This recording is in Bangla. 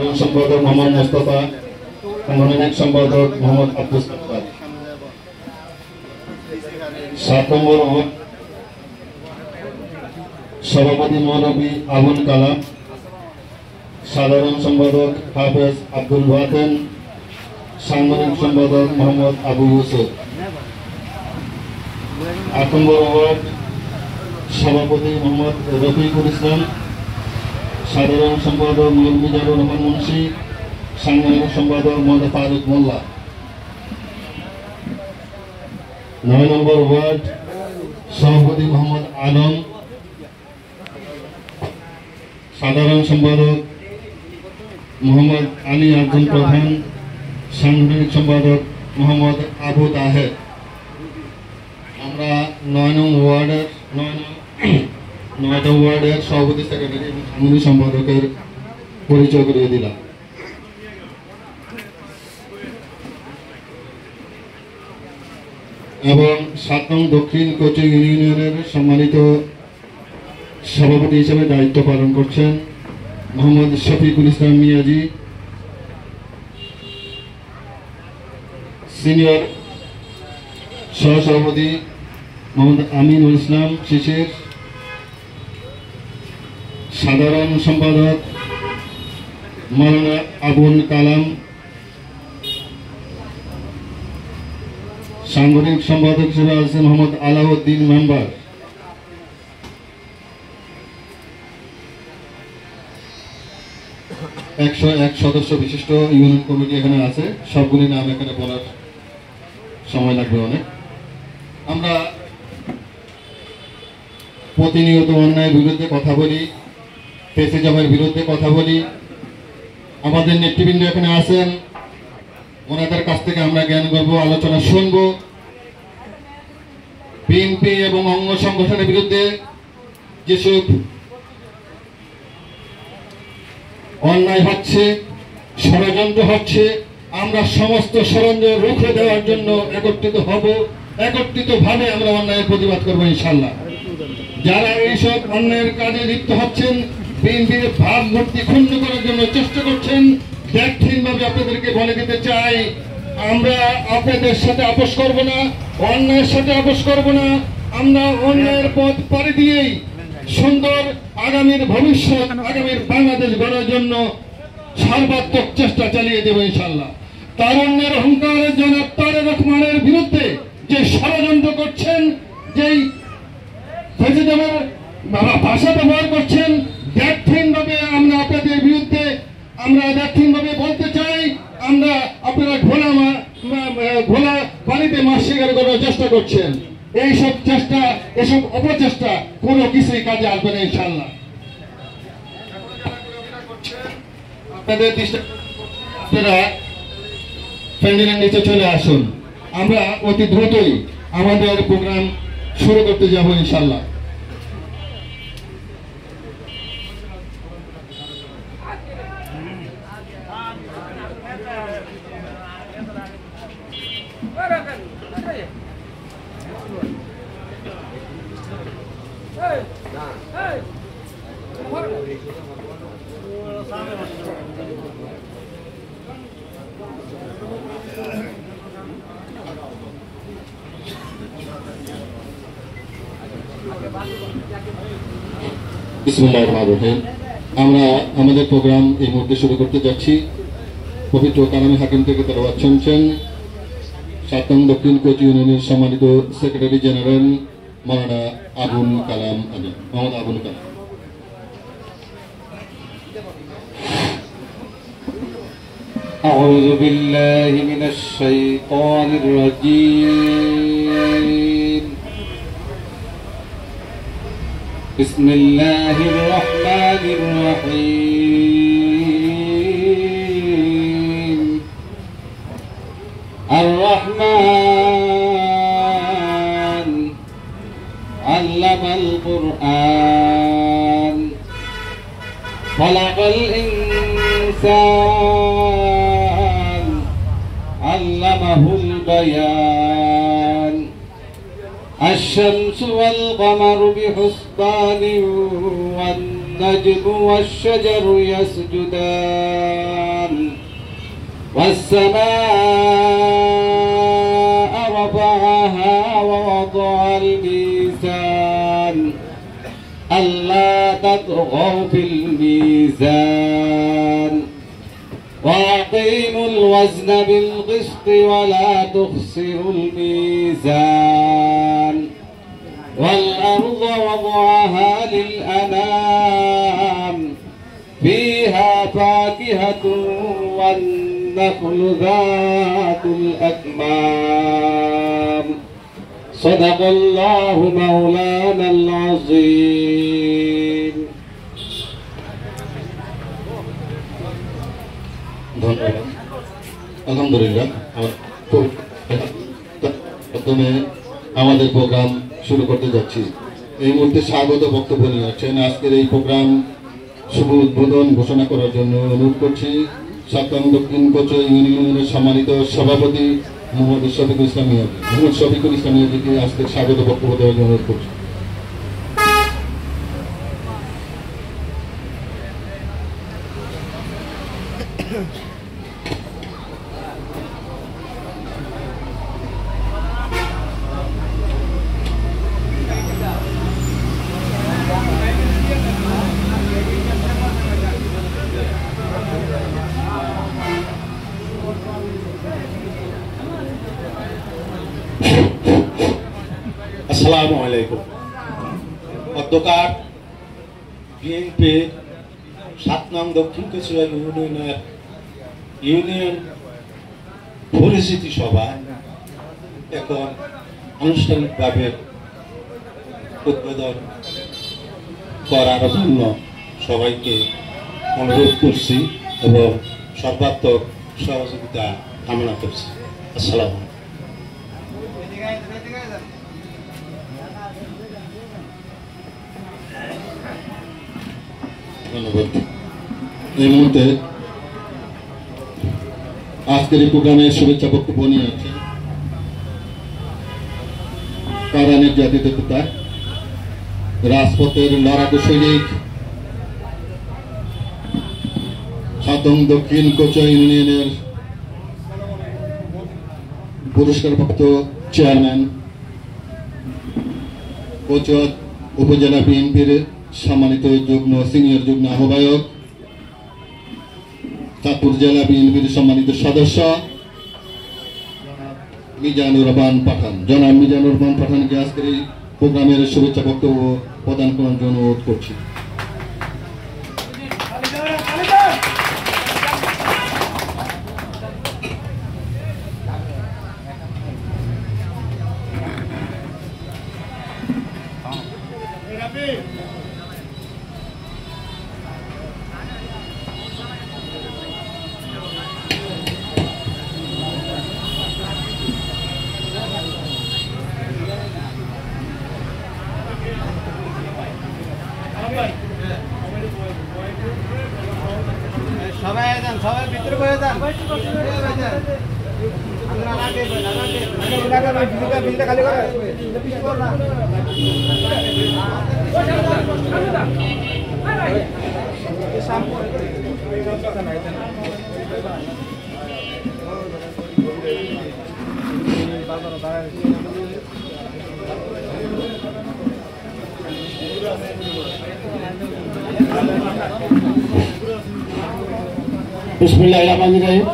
সাধারণ সম্পাদক মোহাম্মদ মুস্তাফা, সাংগঠনিক সম্পাদক মোহাম্মদ আব্দুল সত্তার। 7 নম্বর ওয়ার্ড সভাপতি মৌলভী আবুল কালাম, সাধারণ সম্পাদক হাফেজ আব্দুল ওয়াতেন, সাংগঠনিক সম্পাদক মোহাম্মদ আবু ইউসুফ। 8 নম্বর ওয়ার্ড সভাপতি মোহাম্মদ রফিকুল ইসলাম, সাধারণ সম্পাদক মিজানুর রহমান মুন্সি, সাংগঠনিক সম্পাদক মোহাম্মদ ফারুক মোল্লা। 9 নম্বর ওয়ার্ড সভাপতি মোহাম্মদ আলম, সাধারণ সম্পাদক মোহাম্মদ আলী আব্দুল প্রধান, সাংগঠনিক সম্পাদক মোহাম্মদ আবু তাহের। আমরা 9 নং ওয়ার্ডের 9টা ওয়ার্ডের সভাপতি, সেক্রেটারি এবং সাংগঠনিক সম্পাদকের পরিচয় করিয়ে দিলাম। এবং 7 নং দক্ষিণ কোচিং ইউনিয়নের সম্মানিত সভাপতি হিসেবে দায়িত্ব পালন করছেন মোহাম্মদ শফিকুল ইসলাম মিয়াজি, সিনিয়র সহসভাপতি মোহাম্মদ আমিনুল ইসলাম শিশির, সাধারণ সম্পাদক মাওলানা আবুল কালাম, সাংগঠনিক সম্পাদক হিসেবে আছেন মোহাম্মদ আলাউদ্দিন মেম্বার। একশো এক সদস্য বিশিষ্ট ইউনিয়ন কমিটি এখানে আছে, সবগুলি নাম এখানে বলার সময় লাগবে অনেক। আমরা প্রতিনিয়ত অন্যায়ের বিরুদ্ধে কথা বলি, ফ্যাসিজমের বিরুদ্ধে কথা বলি। আমাদের নেতৃবৃন্দ এখানে আছেন, ওনাদের কাছ থেকে আমরা জ্ঞান করব, আলোচনা শুনব। বিএনপি এবং অঙ্গ সংগঠনের বিরুদ্ধে যেসব অন্যায় হচ্ছে, ষড়যন্ত্র হচ্ছে, আমরা সমস্ত ষড়যন্ত্র রুখে দেওয়ার জন্য একত্রিত হব, একত্রিতভাবে আমরা অন্যায়ের প্রতিবাদ করবো ইনশাল্লাহ। যারা এইসব অন্যায়ের কাজে লিপ্ত হচ্ছেন, বিএনপির ভাবমূর্তি ক্ষুণ্ণ করার জন্য চেষ্টা করছেন, ব্যাখ্যীনভাবে আপনাদেরকে বলে দিতে চাই, আমরা আপনাদের সাথে আপোষ করব না, অন্যায়ের সাথে আপোষ করব না। আমরা অন্যায়ের পথ পাড়ি দিয়েই সুন্দর আগামীর ভবিষ্যৎ, আগামীর বাংলাদেশ গড়ার জন্য সর্বাত্মক চেষ্টা চালিয়ে দেব ইনশাল্লাহ। তারুণ্যের অহংকারের জনাব তারেক রহমানের বিরুদ্ধে যে ষড়যন্ত্র করছেন, যেই ফ্যাসিজমের ভাষা ব্যবহার করছেন, ব্যাখ্যীনভাবে আমরা আপনাদের বিরুদ্ধে ব্যাখ্যীনভাবে বলতে চাই, আমরা আপনারা ঘোলা পানিতে মাছ শিকার করার চেষ্টা করছেন। এইসব চেষ্টা, এসব অপচেষ্টা কোনো কিছুই কাজে আসবে না ইনশাল্লাহ। আপনাদের দৃষ্টি, আপনারা প্যান্ডেলের নিচে চলে আসুন, আমরা অতি দ্রুতই আমাদের প্রোগ্রাম শুরু করতে যাব ইনশাল্লাহ। বিসমিল্লাহির রহমানির রহিম। আমরা আমাদের প্রোগ্রাম এই মুহূর্তে শুরু করতে যাচ্ছি। পবিত্র কালামে হাকিম থেকে তেলাওয়াত শুনছেন 7 নং দক্ষিণ কোচ ইউনিয়নের সম্মানিত সেক্রেটারি জেনারেল মাওলানা আবুল কালাম আলী, মোহাম্মদ আবুল কালাম। أعوذ بالله من الشيطان الرجيم. بسم الله الرحمن الرحيم. الرحمن علم القرآن خلق الإنسان علمه البيان. الشمس والقمر بحسبان والنجم والشجر يسجدان والسماء رفعها ووضع الميزان ألا تطغوا في الميزان وأقيموا الوزن بالقسط ولا تخسروا الميزان والأرض وضعها للأنام فيها فاكهة والنخل ذات الأكمام صدق الله مولانا العظيم ধন্যবাদ আলহামদুলিল্লাহ প্রথমে আমাদের প্রোগ্রাম শুরু করতে যাচ্ছি এই মুহূর্তে স্বাগত বক্তব্য নিয়ে আসছেন আজকের এই প্রোগ্রাম শুভ উদ্বোধন ঘোষণা করার জন্য অনুরোধ করছি সাতকাং দক্ষিণ কোচো ইউনিয়নের সম্মানিত সভাপতি মোহাম্মদ শফিকুল ইসলাম মিয়াজি মোহাম্মদ শফিকুল ইসলাম মিয়াজিকে আজকের স্বাগত বক্তব্য দেওয়ার জন্য অনুরোধ করছি আসসালামু আলাইকুম। অধ্যকার বিএনপি ৭ নং দক্ষিণ কচুয়া ইউনিয়ন পরিচিতি সভা এখন আনুষ্ঠানিকভাবে উদ্বোধন করার জন্য সবাইকে অনুরোধ করছি এবং সর্বাত্মক সহযোগিতা কামনা করছি। আসসালামু আলাইকুম। ধন্যবাদ। এই মুহূর্তে আজকের এই প্রোগ্রামে শুভেচ্ছা বক্তব্য নিয়ে আছেন কারানের জাতীয় পিতা রাজপথের লড়াকু সৈনিক সাতং দক্ষিণ কোচো ইউনিয়নের পুরস্কারপ্রাপ্ত চেয়ারম্যান কোচো উপজেলা বিএনপির সম্মানিত সিনিয়র যুগ্ম আহ্বায়ক চাঁদপুর জেলা বিএনপির সম্মানিত সদস্য মিজানুর রহমান পাঠান জনাব মিজানুর রহমান পাঠানকে আজকের এই প্রোগ্রামের শুভেচ্ছা বক্তব্য প্রদান করার জন্য অনুরোধ করছি। সবাই ভিতরে বসে যান খালি করে বিসমিল্লাহির রহমানির রহিম।